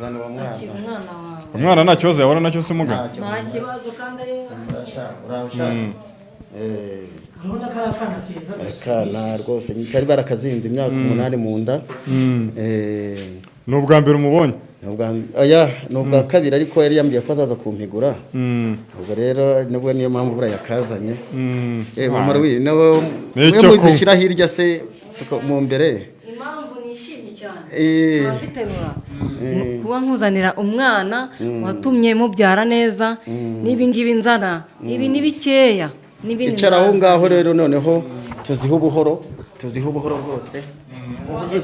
zana uwo mwana. Umwana nta kibazo yabona nacyo se muganga. Nta kibazo kandi ari urabona ko akana keza akana rwose kari barakazinze imyaka 8 mu nda. Ni ubwa mbere umubonye? Ni ubwa kabiri ariko yari yambwiye ko azaza kumpigura. Ubwo rero nibwo niyo mpamvu bura yakazanye. Mama Louise nawe muzishira hirya se mu mbere. Impamvu nishimye cyane abiterura kuba nkuzanira umwana watumye mubyara neza nibi ngibi nzana ibi nibikeya nibindi. Icara aho ngaho rero noneho tuziho ubuhoro rwose.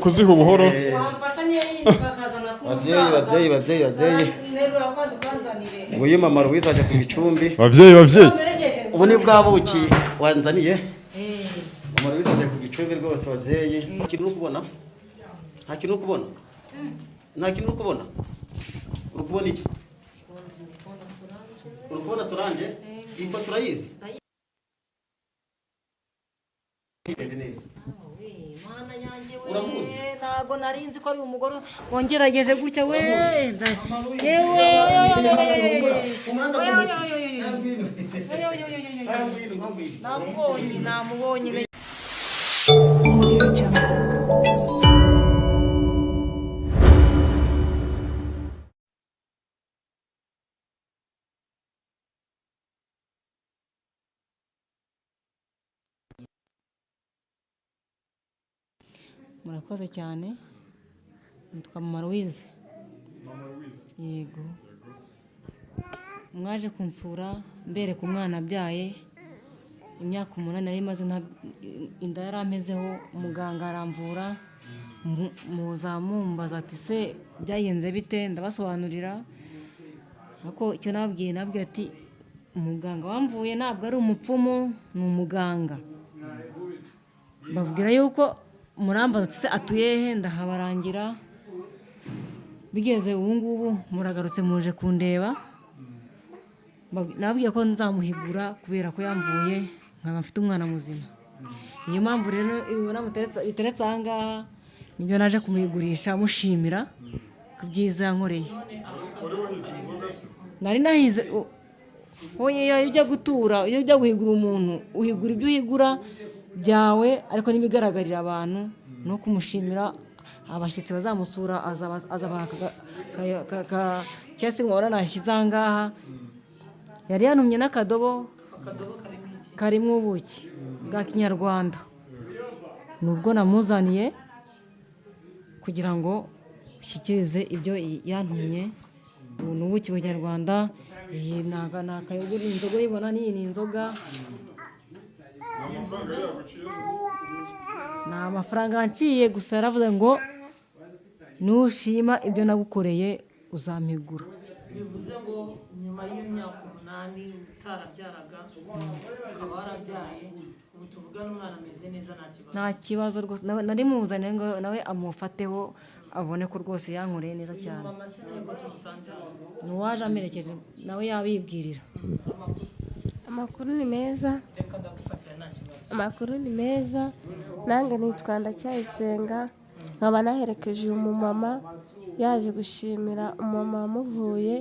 Kuziha ubuhoro Ababyeyi nguyu Mama Louise aje ku bicumbi. Babyeyi ubu ni bwa buki wanzaniye. Mama Louise aje ku gicumbi rwose babyeyi. Ikintu ukubona nta kintu ukubona uri kubona iki? Uri kubona Solange iyi foto urayizi? Mana yanjye we ntago narinzi ko ari umugore wongerageje gutya we namubonye murakoze cyane. Nitwa Mama Louise. Yego mwaje kunsura mbereka umwana abyaye imyaka 8 nari maze inda yarampezeho. Umuganga aramvura muzamumbaza ati se byayenze bite, ndabasobanurira ako icyo nabwiye ati umuganga wamvuye ntabwo ari umupfumu ni umuganga. Babwira yuko murambaza se atuye he, ndahabarangira. Bigeze ubu ngubu muragarutse muje kundeba. Nabwiye ko nzamuhigura kubera ko yamvuye nkaba mfite umwana muzima. Niyo mpamvu rero ibona biteretse aha ngaha nibyo naje kumuhigurisha mushimira ku byiza yankoreye. Nari nahize oya ujya gutura iyo ujya guhigura umuntu uhigura ibyo uhigura byawe ariko nibigaragarira abantu no kumushimira abashyitsi bazamusura cyase ngora nashyize ngaha. Yari yantumye n'akadobo karimo ubuki bwa kinyarwanda. Nubwo namuzaniye kugira ngo shyikirize ibyo yantumye. Ubuki bwa kinyarwanda iyi nakayogura inzoga yibona ni inzoga. Nta mafaranga nciye gusa yaravuze ngo nushima ibyo nagukoreye uzampigura. bivuze ngo nyuma y'imyaka 8 utarabyaraga ukaba warabyaye ubu tuvugana umwana ameze neza nta kibazo rwose. Nari muzanye ngo nawe amufateho abone ko rwose yankoreye neza cyane. Nuwaje amerekeje nawe yabibwirira. Amakuru ni meza. Nange nitwa Ndacyayisenga nkaba naherekeje uyu mumama yaje gushimira umumama wamuvuye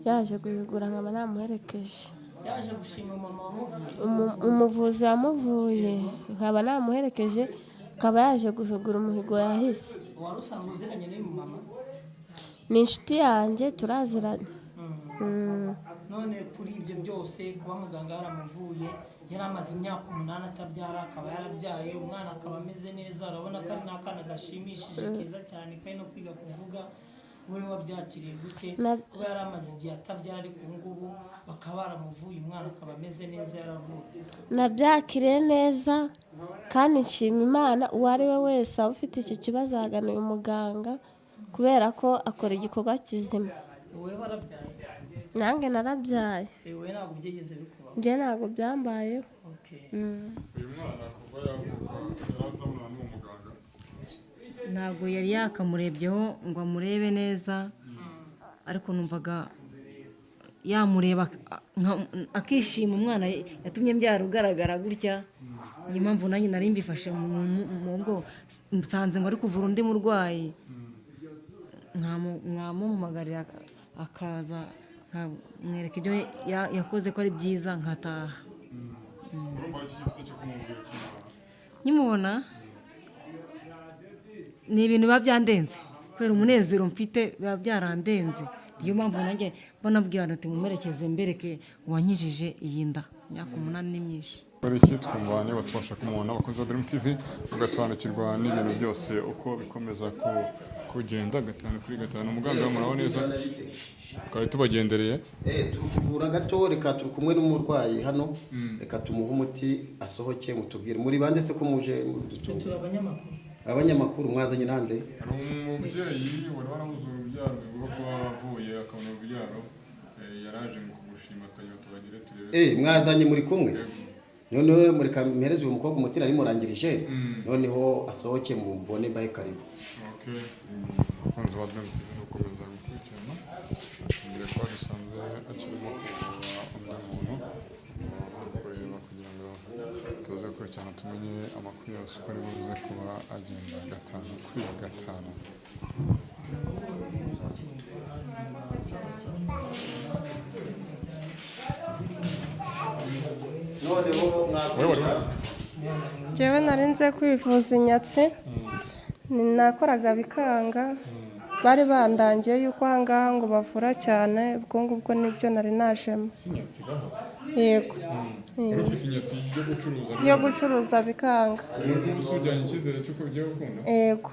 yaje guhigura nkaba namuherekeje. Yaje gushima umumama wamuvuye umuvuzi wamuvuye nkaba namuherekeje akaba yaje guhigura umuhigo yahise. Wari usanzwe uziranye n'uyu mumama? Ni inshuti yanjye turaziranye. None kuri ibyo byose kuba muganga yaramuvuye yari amaze imyaka 8 atabyara akaba yarabyaye umwana akaba ameze neza. Urabona ko ari n'akana gashimishije kiza cyane kandi no kwiga kuvuga. Wowe wabyakiriye gute kuba yari amaze igihe atabyara ariko ubu ngubu bakaba baramuvuye umwana akaba ameze neza yaravutse? Nabyakiriye neza kandi nshima Imana uwo ari we wese ufite icyo kibazo agana uyu muganga kubera ko akora igikorwa kizima. Wowe warabyaye? Nange narabyaye. Wowe ntabwo byigeze bikubaho? Njye ntabwo byambayeho. Ntabwo yari yakamurebyeho ngo amurebe neza ariko numvaga yamureba akishima umwana yatumye mbyara ugaragara gutya. Niyo mpamvu nanjye nari mbifashe mu bwo nsanze ngo ari kuvura undi murwayi nkamumumagarira akaza nkamwereka ibyo yakoze ko ari byiza nkataha. Nkimubona ni ibintu biba byandenze kubera umunezero mfite biba byarandenze. Niyo mpamvu nanjye mbona abwira abantu ati mumerekeze mbereke uwankijije iyi nda imyaka 8 ni myinshi. Iki twumvanye batubasha kumubona abakozi ba Dream TV ugasobanukirwa n'ibintu byose uko bikomeza kugenda gatanu kuri gatanu. Umuganga muraho neza twari tubagendereye tuvura gato reka turi kumwe n'umurwayi hano reka tumuhe umuti asohoke mutubwire muri bande se ko muje turi abanyamakuru mwazanye nande hari umubyeyi wari warabuze urubyaro bivuga ko wavuye akabona urubyaro yaraje mu kugushima twagira tubagire turebe mwazanye muri kumwe noneho muri kampereze uyu mukobwa umuti nari murangirije noneho asohoke mu mbone baye karibu. Okay kwanza wadana TV ukomeza gukurikirana ngira ko bisanzwe akirimo kuvura undi muntu kureba kugira ngo tuze kurikirana tumenye amakuru yose uko ari buze kuba agenda gatanu kuri gatanu. Jewe nari nze kwivuza inyatsi nakoraga bikanga bari bandangiye yuko ahangaha ngo bavura cyane ubwo ngubwo nibyo nari najemo. Yego ufite inyatsi yo gucuruza bikanga. Usujyanye icyizere cy'uko bigiye gukunda? Yego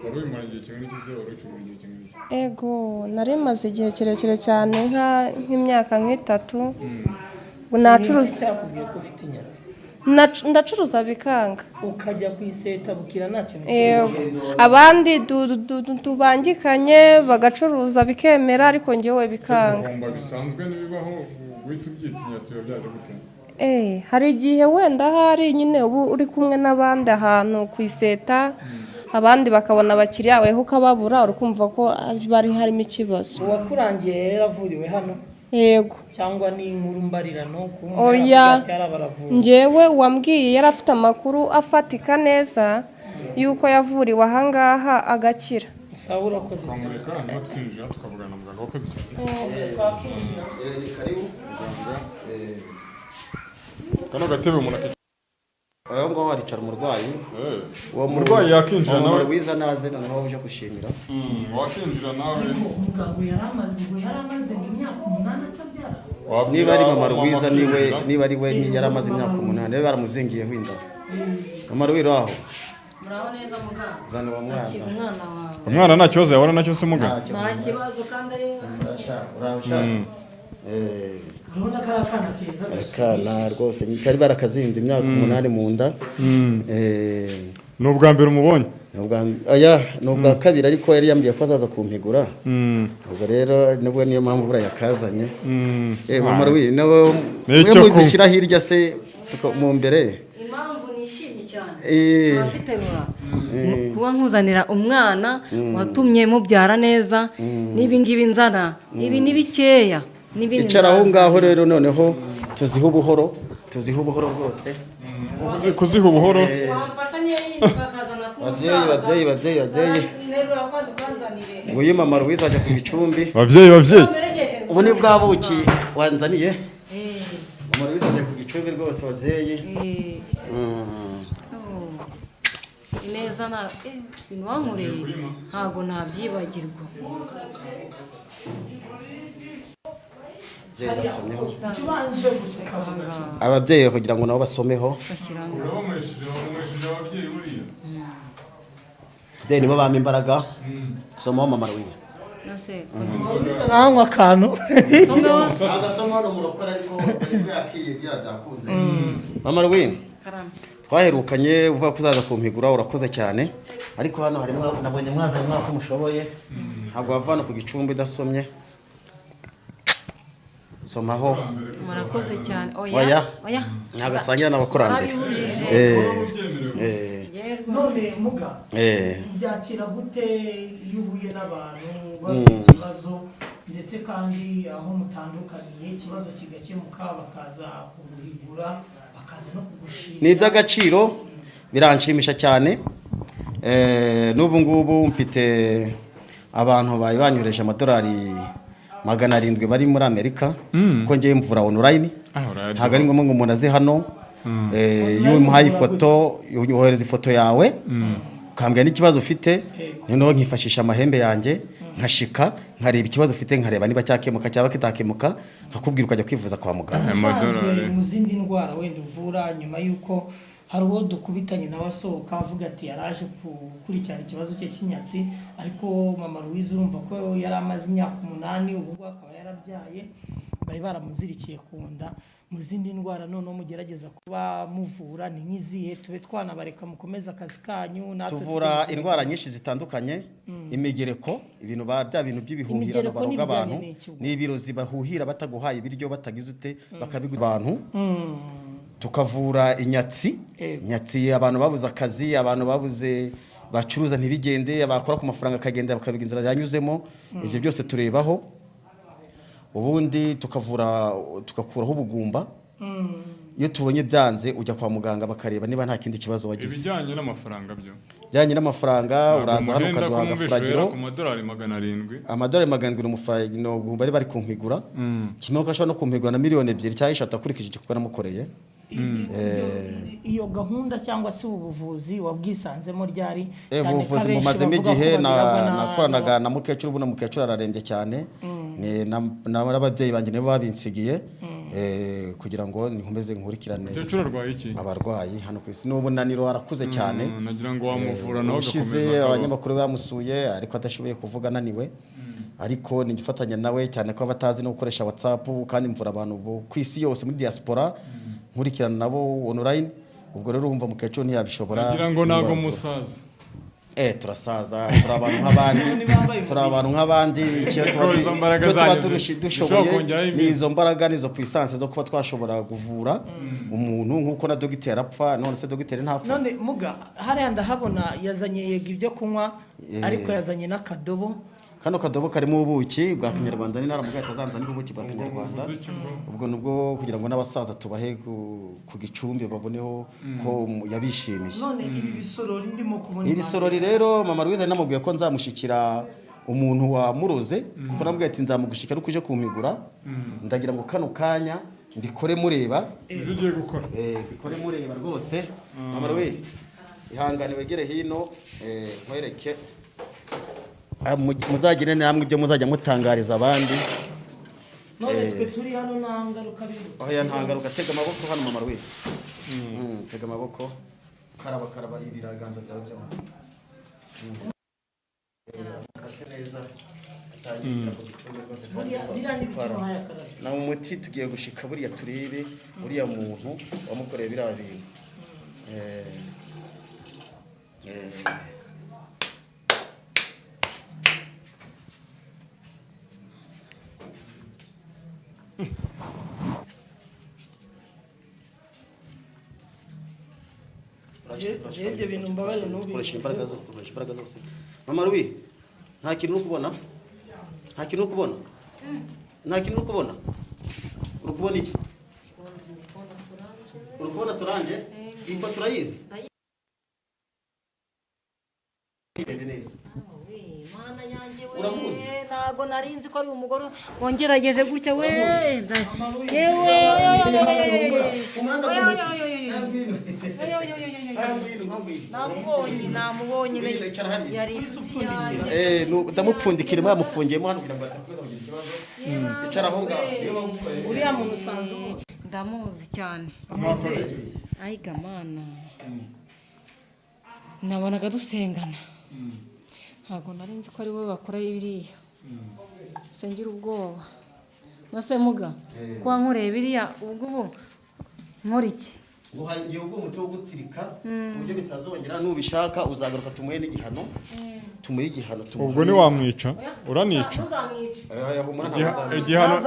wari ubimaranye igihe kingana iki se wari ucyumva igihe kingana iki? Yego nari maze igihe kirekire cyane nk'imyaka nk'itatu. Nacuruza cyakubwiye ko ufite inyatsi ndacuruza bikanga ukajya kwiseta bukira nta kintu abandi tubangikanye bagacuruza bikemera ariko ngewe bikanga. Bisanzwe nibibaho guhita ubyita inyatsi byaje gute? Hari igihe wenda hari nyine ubu uri kumwe n'abandi ahantu kwiseta abandi bakabona abakiriya weho ukababura urukumva ko bari harimo ikibazo. Uwakurangiye yaravuriwe hano? Yego. Cyangwa ni inkuru mbarirano oya ngewe wambwiye yari afite amakuru afatika neza yuko yavuriwe ahangaha agakira. Sawa urakoze cyane. Twamureka hanyuma twinjira tukavugana na muganga wakoze cyane. Ni karibu kano gatebe umuntu aho ngaho haricara umurwayi uwo murwayi yakinjira nawe wiza naze noneho uje gushimira wakinjira nawe umugabo yaramaze imyaka 8 atabyara. Niba ari mama Rwiza niba ari we yaramaze imyaka 8 we baramuzingiyeho inda. Mama Rwiro aho Muraho neza muganga. Zana wa mwana. Umwana nta kibazo yabona nacyo se muganga? Nta kibazo kandi ari urabona ko akana keza akana rwose kari barakazinze imyaka 8 mu nda. Ni ubwa mbere umubonye? Ni ubwa kabiri ariko yari yambwiye ko azaza kumpigura. Ubwo rero nubwo niyo mpamvu burayakazanye. Mama Rwiro nawe muzishyira hirya se mu mbere. Impamvu nishimye cyane abiterura kuba nkuzanira umwana watumye mubyara neza n'ibingibi nzana ibi ni bikeya icara aho ngaho rero noneho tuziho ubuhoro rwose kuziha ubuhoro. Babyeyi nguyu mama Rwiza aje ku gicumbi. Babyeyi ubu ni bwa buki wanzaniye mama Rwiza aje ku gicumbi rwose babyeyi. Ineza na ibintu wankoreye ntabwo nabyibagirwa. Ababyeyi kugira ngo nabo basomeho nibo bampa imbaraga. Somaho mama Rwiza nanywa akantu mama Rwiza twaherukanye uvuga ko uzaza kumpigura urakoze cyane ariko hano harimo nabonye mwazanye mwako mushoboye ntabwo wavana ku gicumbi idasomye. Somaho murakoze cyane. Oya nagasangira n'abakurambere. none muga byakira gute iyo uhuye n'abantu bafite ikibazo ndetse kandi aho mutandukaniye ikibazo kigakemuka bakaza kuguhigura bakaza no kugushima? Ni iby'agaciro biranshimisha cyane. N'ubu ngubu mfite abantu bari banyohereje amadolari 700 bari muri Amerika ko ngiye mvura online ntabwo ari ngombwa ngo umuntu aze hano iyo umuhaye ifoto yohereza ifoto yawe ukambwira n'ikibazo ufite noneho nkifashisha amahembe yanjye nkashika nkareba ikibazo ufite nkareba niba cyakemuka cyaba kitakemuka nkakubwira ukajya kwivuza kwa muganga. Mu zindi ndwara wenda uvura nyuma y'uko hari uwo dukubitanye nawe asohoka avuga ati yaraje gukurikirana ikibazo cye cy'inyatsi ariko mama Louise urumva ko yari amaze imyaka 8 ubu akaba yarabyaye bari baramuzirikiye ku nda. Mu zindi ndwara noneho mugerageza kuba muvura ni nk'izihe tube twanabareka mukomeza akazi kanyu natwe tuvura indwara nyinshi zitandukanye imigereko ibintu bya bintu by'ibihuhira bw'abantu ni ibirozi bahuhira bataguhaye ibiryo batagize ute bakabigura abantu tukavura inyatsi abantu babuze akazi abantu babuze bacuruza ntibigende abakora ku mafaranga akagenda bakabiga inzira yanyuzemo ibyo byose turebaho ubundi tukakuraho ubugumba iyo tubonye byanze ujya kwa muganga bakareba niba nta kindi kibazo wagize. Ibijyanye n'amafaranga byo bijyanye n'amafaranga uraza hano ukaduha agafuragiro ku madolari 700 amadolari 700 umufuragiro bari kumpigura kimwe ko ashobora no kumpigura na miliyoni 2 cyangwa 3 akurikije igikorwa namukoreye. Iyo gahunda cyangwa se ubuvuzi wabwisanzemo ryari cyane ubuvuzi mumazemo igihe nakoranaga na mukecuru ubu na mukecuru ararembye cyane n'ababyeyi banjye nibo babinsigiye kugira ngo nkomeze nkurikirane. Mukecuru arwaye iki? Abarwayi hano ku isi n'ubunaniro arakuze cyane nagira ngo wamuvura nawe ugakomeza abanyamakuru bamusuye ariko adashoboye kuvuga naniwe ariko nigifatanya nawe cyane ko abatazi no gukoresha WhatsApp kandi mvura abantu ku isi yose muri diaspora nkurikirana nabo online ubwo rero urumva mukecuru ntiyabishobora. Nagira ngo nago musaza turasaza turi abantu nk'abandi izo mbaraga zanyu dushoboye n'izo mbaraga nizo puissance zo kuba twashobora kuvura umuntu nk'uko na dogiteri apfa none se dogiteri ntapfa. None muga hariya ndahabona yazanye yego ibyo kunywa ariko yazanye n'akadobo. Kano kadobo karimo ubuki bwa Kinyarwanda ni naramugaye tazanza n'ubuki bwa Kinyarwanda ubwo nubwo kugira ngo n'abasaza tubahe ku gicumbi baboneho ko yabishimiye. None ibi bisorori ndimo kubona ibisorori rero mama Louise namubwiye ko nzamushikira umuntu wa muroze kuko namubwiye ati nzamugushikira uko uje kumpigura ndagira ngo kano kanya mbikore mureba ugiye gukora bikore mureba rwose. Mama Louise ihangane wegere hino nkwereke muzagire namwe ibyo muzajya mutangariza abandi. None twe turi hano nangaruka biru oya ntangaruka tega amaboko hano mama Louise tega amaboko karaba ibiraganza byawe byo neza na umuti tugiye gushika buriya turebe buriya muntu wamukoreye biriya bintu ibyo bintu mbabare tukoresha imbaraga zose. Mama Louise nta kintu uri kubona uri kubona iki? uri kubona Solange iyi foto urayizi? Mana yanjye we ntago narinzi ko ari umugore wongerageje gutya we namubonye yari ndamupfundikira bamufungiyemo hano kugira ngo atakubaza ikibazo icara aho ngaho uriya muntu usanzwe ndamuzi cyane ayiga mana nabonaga dusengana ntabwo nari nzi ko ari wowe wakora biriya sengira ubwoba nose muga kwa nkoreye biriya ubwo nkora iki iyo ubwo umuti wo gutsirika uburyo bitazongera nubishaka uzagaruka tumuhe n'igihano ubwo ni wamwica uranica igihano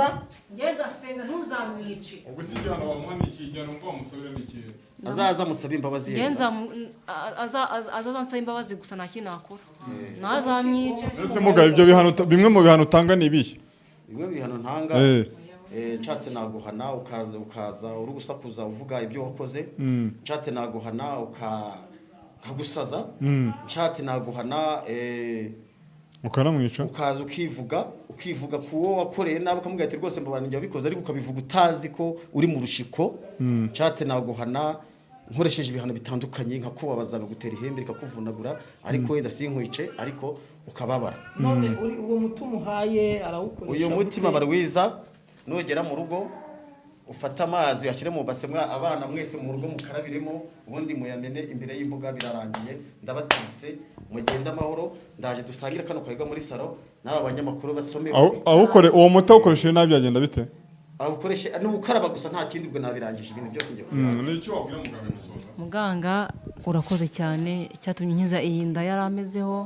ngenda senga ntuzamwice ubwo si igihano wamuhanikiye igihano mva wamusabira n'ikihe azaza musaba imbabazi azaza nsaba imbabazi gusa nta kintu nakora ntazamwice ese mugabe ibyo bihano bimwe mu bihano utanga ni ibihe? Bimwe mu bihano ntanga nshatse naguhana ukaza uri gusakuza uvuga ibyo wakoze nshatse naguhana nkagusaza nshatse naguhana ukanamwica ukaza ukivuga ku wo wakoreye nabi ukamubwira ati rwose mbabana njye wabikoze ariko ukabivuga utazi ko uri mu rushiko nshatse naguhana nkoresheje ibihano bitandukanye nka kubabaza gutera ihembe rikakuvunagura ariko wenda sinkwice ariko ukababara. none uwo mutima uhaye arawukoresha uyu mutima barwiza nugera mu rugo ufata amazi uyashyire mu base abana mwese mu rugo mukarabiremo ubundi muyamene imbere y'imbuga birarangiye ndabatitse mugenda amahoro ndaje dusangire kano kayiga muri salo n'aba banyamakuru basome uwo muti awukoresheje nabi byagenda bite awukoreshe n'ubukaraba gusa nta kindi bwo nabirangije ibintu byose ngiye n'icyo wabwira muganga gusoza muganga urakoze cyane icyatumye nkiza iyi nda yari amezeho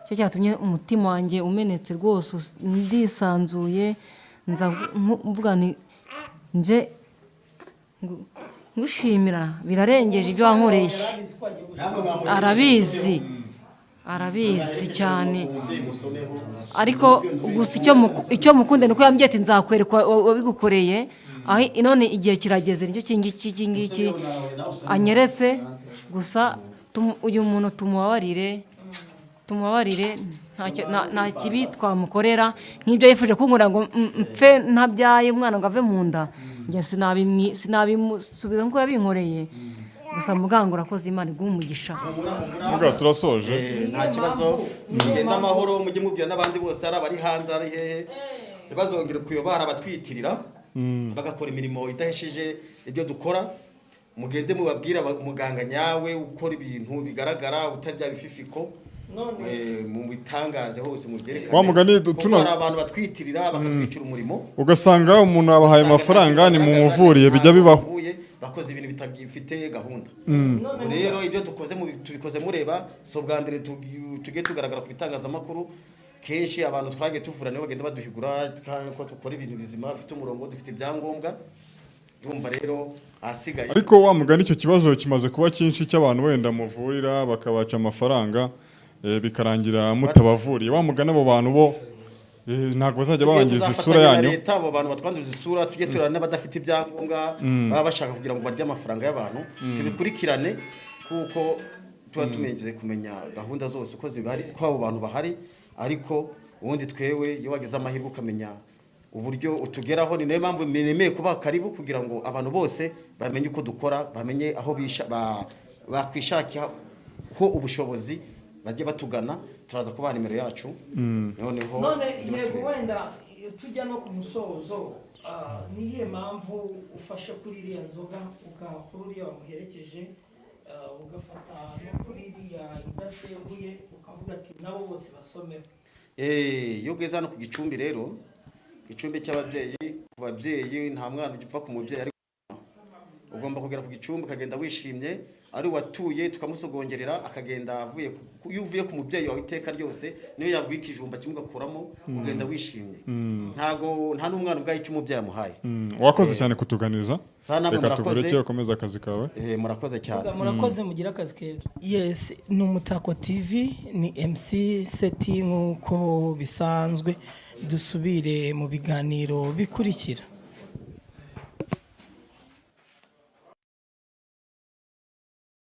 cyo cyatumye umutima wanjye umenetse rwose ndisanzuye nza mvuga nje ngushimira birarengeje ibyo wankoreye arabizi cyane ariko gusa icyo mukunde nuko yambwiye ati nzakwereka wabigukoreye none igihe kirageze nicyo kingiki anyeretse gusa uyu muntu tumubabarire nta kibi twamukorera nk'ibyo yifuje kunkora ngo mpfe ntabyaye umwana ngo ave mu nda njye sinabimusubiza nk'uko yabinkoreye gusa muganga urakoze Imana iguhe umugisha. muganga turasoje nta kibazo mugenda amahoro mujye mubwira n'abandi bose ari abari hanze ari hehe ntibazongere kuyobara abatwitirira bagakora imirimo idahesheje ibyo dukora mugende mubabwira muganga nyawe ukora ibintu bigaragara utarya bififiko mu bitangaze hose mu byerekana wa mugani hari abantu batwitirira bakatwicira umurimo ugasanga umuntu abahaye amafaranga ni mu muvuriye bijya bibaho bakoze ibintu bitagifite gahunda rero ibyo tubikoze mureba so bwa mbere tugiye tugaragara ku bitangazamakuru kenshi abantu twagiye tuvura nibo bagenda baduhigura ko dukora ibintu bizima bifite umurongo dufite ibyangombwa ndumva rero ahasigaye ariko wa mugani icyo kibazo kimaze kuba cyinshi cy'abantu wenda muvurira bakabaca amafaranga bikarangira mutabavuriye wa mugani abo bantu bo ntabwo bazajya babangiza isura yanyu leta abo bantu batwanduza isura tujye turana n'abadafite ibyangombwa baba bashaka kugira ngo barye amafaranga y'abantu tubikurikirane kuko tuba tumenyeze kumenya gahunda zose uko zibari ko abo bantu bahari ariko ubundi twewe iyo wagize amahirwe ukamenya uburyo utugeraho ni nayo mpamvu nemeye kuba karibu kugira ngo abantu bose bamenye uko dukora bamenye aho bakwishakira ko ubushobozi bajye batugana turaza kubaha nimero yacu none yego wenda tujya no ku musozo niye mpamvu ufashe kuri iriya nzoga ugakora uriya wamuherekeje ugafata no kuri iriya idasembuye ukavuga ati nabo bose basomeho iyo ugeze hano ku gicumbi rero igicumbi cy'ababyeyi ku babyeyi nta mwana ugipfa ku mubyeyi ariko ugomba kugera ku gicumbi ukagenda wishimye ari watuye tukamusogongerera akagenda avuye iyo uvuye ku mubyeyi wawe iteka ryose niyo yaguha ikijumba kimwe ugakuramo ugenda wishimye nta n'umwana ubwaye icyo umubyeyi amuhaye wakoze cyane kutuganiriza reka tugureke ukomeze akazi kawe murakoze cyane murakoze mugira akazi keza yes ni Umutako TV ni MC Seti nk'uko bisanzwe dusubire mu biganiro bikurikira.